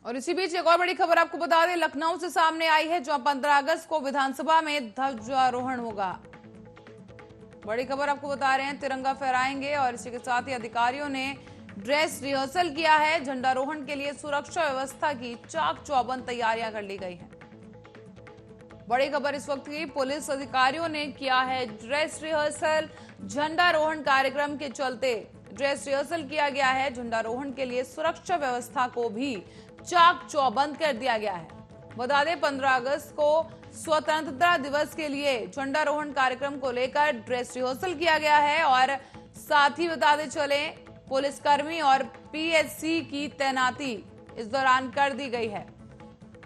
और इसी बीच एक और बड़ी खबर आपको बता दें, लखनऊ से सामने आई है, जहां 15 अगस्त को विधानसभा में ध्वजारोहण होगा। बड़ी खबर आपको बता रहे हैं, तिरंगा फहराएंगे और इसी के साथ ही अधिकारियों ने ड्रेस रिहर्सल किया है। झंडारोहण के लिए सुरक्षा व्यवस्था की चाक चौबंद तैयारियां कर ली गई हैं। बड़ी खबर इस वक्त की, पुलिस अधिकारियों ने किया है ड्रेस रिहर्सल। झंडारोहण कार्यक्रम के चलते ड्रेस रिहर्सल किया गया है। झंडारोहण के लिए सुरक्षा व्यवस्था को भी चाक चौबंद कर दिया गया है। बता दें, 15 अगस्त को स्वतंत्रता दिवस के लिए झंडारोहण कार्यक्रम को लेकर ड्रेस रिहर्सल किया गया है और साथ ही बताते चले, पुलिसकर्मी और पीएससी की तैनाती इस दौरान कर दी गई है।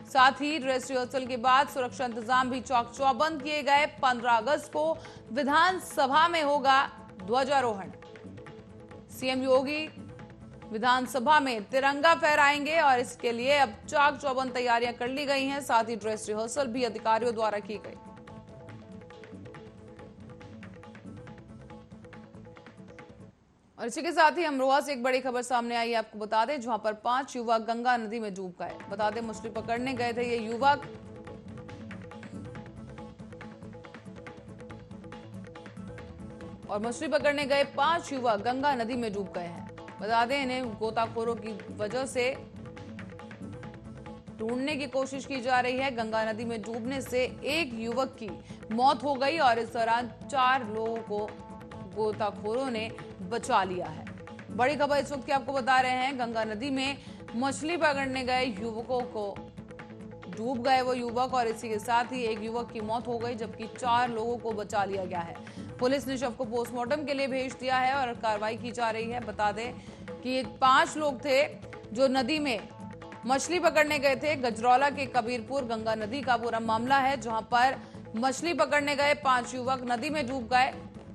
साथ ही ड्रेस रिहर्सल के बाद सुरक्षा इंतजाम भी चाक चौबंद किए गए। 15 अगस्त को विधानसभा में होगा ध्वजारोहण। सीएम योगी विधानसभा में तिरंगा फहराएंगे और इसके लिए अब चाक चौबंद तैयारियां कर ली गई हैं। साथ ही ड्रेस रिहर्सल भी अधिकारियों द्वारा की गई। और इसी के साथ ही अमरोहा से एक बड़ी खबर सामने आई है, आपको बता दें, जहां पर 5 युवक गंगा नदी में डूब गए। बता दें, मछली पकड़ने गए थे ये युवक। और मछली पकड़ने गए 5 युवक गंगा नदी में डूब गए हैं। बता दें, इन्हें गोताखोरों की वजह से ढूंढने की कोशिश की जा रही है। गंगा नदी में डूबने से एक युवक की मौत हो गई और इस दौरान 4 लोगों को गोताखोरों ने बचा लिया है। बड़ी खबर इस वक्त की आपको बता रहे हैं, गंगा नदी में मछली पकड़ने गए युवकों को डूब गए वो युवक और इसी के साथ ही एक युवक की मौत हो गई, जबकि 4 लोगों को बचा लिया गया है। पुलिस ने शव को पोस्टमार्टम के लिए भेज दिया है और कार्रवाई की जा रही है। बता दें कि 5 लोग थे जो नदी में मछली पकड़ने गए थे। गजरौला के कबीरपुर गंगा नदी का पूरा मामला है, जहां पर मछली पकड़ने गए 5 युवक नदी में डूब गए,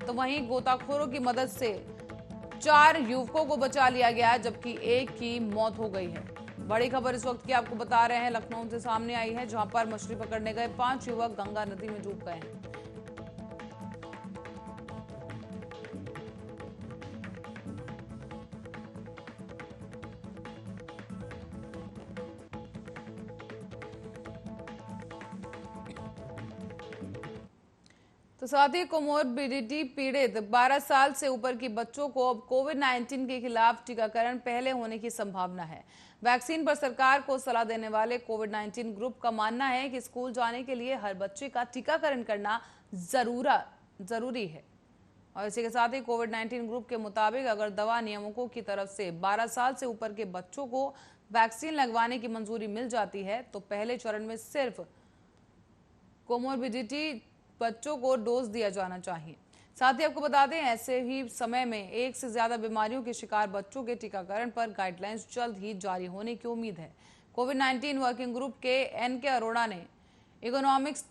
तो वहीं गोताखोरों की मदद से 4 युवकों को बचा लिया गया, जबकि एक की मौत हो गई है। बड़ी खबर इस वक्त की आपको बता रहे हैं, लखनऊ से सामने आई है, जहां पर मछली पकड़ने गए 5 युवक गंगा नदी में डूब गए हैं। तो साथ ही कोमोर्बिडिटी पीड़ित 12 साल से ऊपर के बच्चों को अब कोविड-19 के खिलाफ टीकाकरण पहले होने की संभावना है। वैक्सीन पर सरकार को सलाह देने वाले कोविड-19 ग्रुप का मानना है कि स्कूल जाने के लिए हर बच्चे का टीकाकरण करना जरूरी है। और इसी के साथ ही कोविड-19 ग्रुप के मुताबिक अगर दवा नियामकों की तरफ से 12 साल से ऊपर के बच्चों को वैक्सीन लगवाने की मंजूरी मिल जाती है, तो पहले चरण में सिर्फ कोमोर्बिडिटी बच्चों को डोज दिया जाना चाहिए। साथ ही आपको बता दें, ऐसे ही समय में एक से ज्यादा बीमारियों के शिकार बच्चों के टीकाकरण पर गाइडलाइंस जल्द ही जारी होने की उम्मीद है। कोविड-19 वर्किंग ग्रुप के एनके अरोड़ा ने इकोनॉमिक्स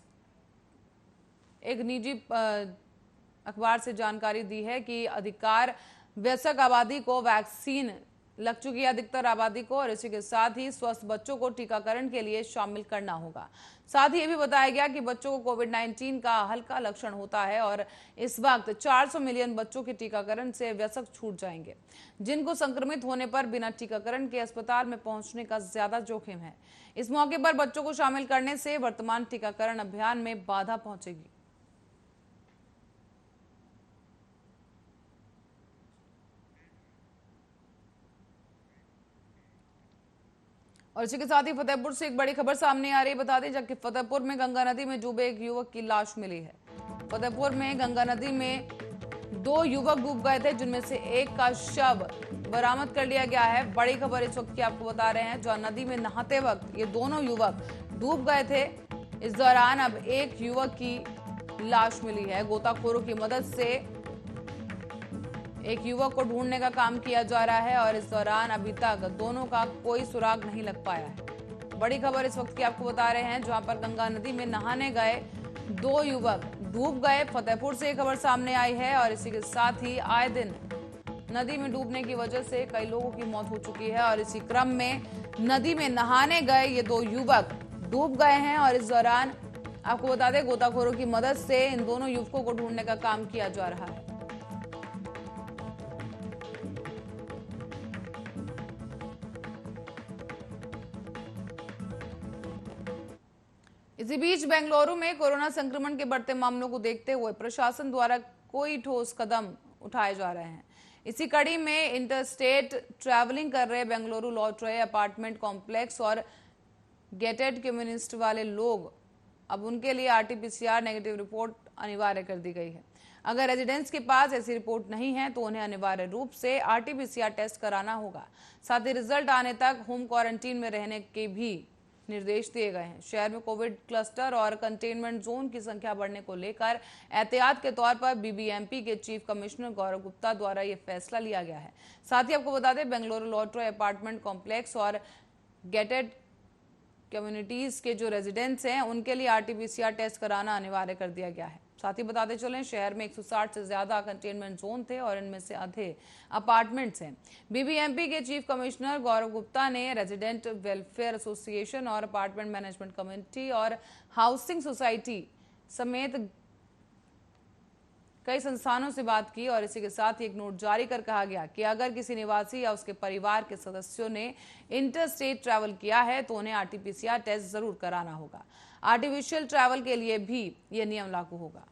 एक निजी अखबार से जानकारी दी है कि अधिकार वयस्क आबादी को वैक्सीन लग चुकी है, अधिकतर आबादी को, और इसी के साथ ही स्वस्थ बच्चों को टीकाकरण के लिए शामिल करना होगा। साथ ही ये भी बताया गया कि बच्चों को कोविड-19 का हल्का लक्षण होता है और इस वक्त 400 मिलियन बच्चों के टीकाकरण से वयस्क छूट जाएंगे, जिनको संक्रमित होने पर बिना टीकाकरण के अस्पताल में पहुंचने का ज्यादा जोखिम है। इस मौके पर बच्चों को शामिल करने से वर्तमान टीकाकरण अभियान में बाधा पहुंचेगी। और इसी के साथ ही फतेहपुर से एक बड़ी खबर सामने आ रही है। बता दें, जबकि फतेहपुर में गंगा नदी में डूबे एक युवक की लाश मिली है। फतेहपुर में गंगा नदी में 2 युवक डूब गए थे, जिनमें से एक का शव बरामद कर लिया गया है। बड़ी खबर इस वक्त की आपको बता रहे हैं, जहां नदी में नहाते वक्त ये दोनों युवक डूब गए थे। इस दौरान अब एक युवक की लाश मिली है। गोताखोरों की मदद से एक युवक को ढूंढने का काम किया जा रहा है और इस दौरान अभी तक दोनों का कोई सुराग नहीं लग पाया है। बड़ी खबर इस वक्त की आपको बता रहे हैं, जहां पर गंगा नदी में नहाने गए 2 युवक डूब गए। फतेहपुर से खबर सामने आई है और इसी के साथ ही आए दिन नदी में डूबने की वजह से कई लोगों की मौत हो चुकी है और इसी क्रम में नदी में नहाने गए ये 2 युवक डूब गए हैं और इस दौरान आपको बता दें, गोताखोरों की मदद से इन दोनों युवकों को ढूंढने का काम किया जा रहा है। इसी बीच बेंगलुरु में कोरोना संक्रमण के बढ़ते मामलों को देखते हुए प्रशासन द्वारा कोई ठोस कदम उठाए जा रहे हैं। इसी कड़ी में इंटरस्टेट ट्रैवलिंग कर रहे बेंगलुरु लौट रहे अपार्टमेंट कॉम्प्लेक्स और गेटेड कम्युनिस्ट वाले लोग अब उनके लिए आरटीपीसीआर नेगेटिव रिपोर्ट अनिवार्य कर दी गई है। अगर रेजिडेंट्स के पास ऐसी रिपोर्ट नहीं है तो उन्हें अनिवार्य रूप से आरटीपीसीआर टेस्ट कराना होगा। साथ ही रिजल्ट आने तक होम क्वारंटीन में रहने के भी निर्देश दिए गए हैं। शहर में कोविड क्लस्टर और कंटेनमेंट जोन की संख्या बढ़ने को लेकर एहतियात के तौर पर बीबीएमपी के चीफ कमिश्नर गौरव गुप्ता द्वारा यह फैसला लिया गया है। साथ ही आपको बता दें, बेंगलुरु लौट रहे अपार्टमेंट कॉम्प्लेक्स और गेटेड कम्युनिटीज के जो रेजिडेंट्स हैं उनके लिए आरटीपीसीआर टेस्ट कराना अनिवार्य कर दिया गया है। साथ ही बताते चलें, शहर में 160 से ज्यादा कंटेनमेंट जोन थे और इनमें से आधे अपार्टमेंट्स हैं। बीबीएमपी के चीफ कमिश्नर गौरव गुप्ता ने रेजिडेंट वेलफेयर एसोसिएशन और अपार्टमेंट मैनेजमेंट कमेटी और हाउसिंग सोसाइटी समेत कई संस्थानों से बात की और इसी के साथ ही एक नोट जारी कर कहा गया कि अगर किसी निवासी या उसके परिवार के सदस्यों ने इंटरस्टेट ट्रैवल किया है तो उन्हें आरटीपीसीआर टेस्ट जरूर कराना होगा। आर्टिफिशियल ट्रैवल के लिए भी यह नियम लागू होगा।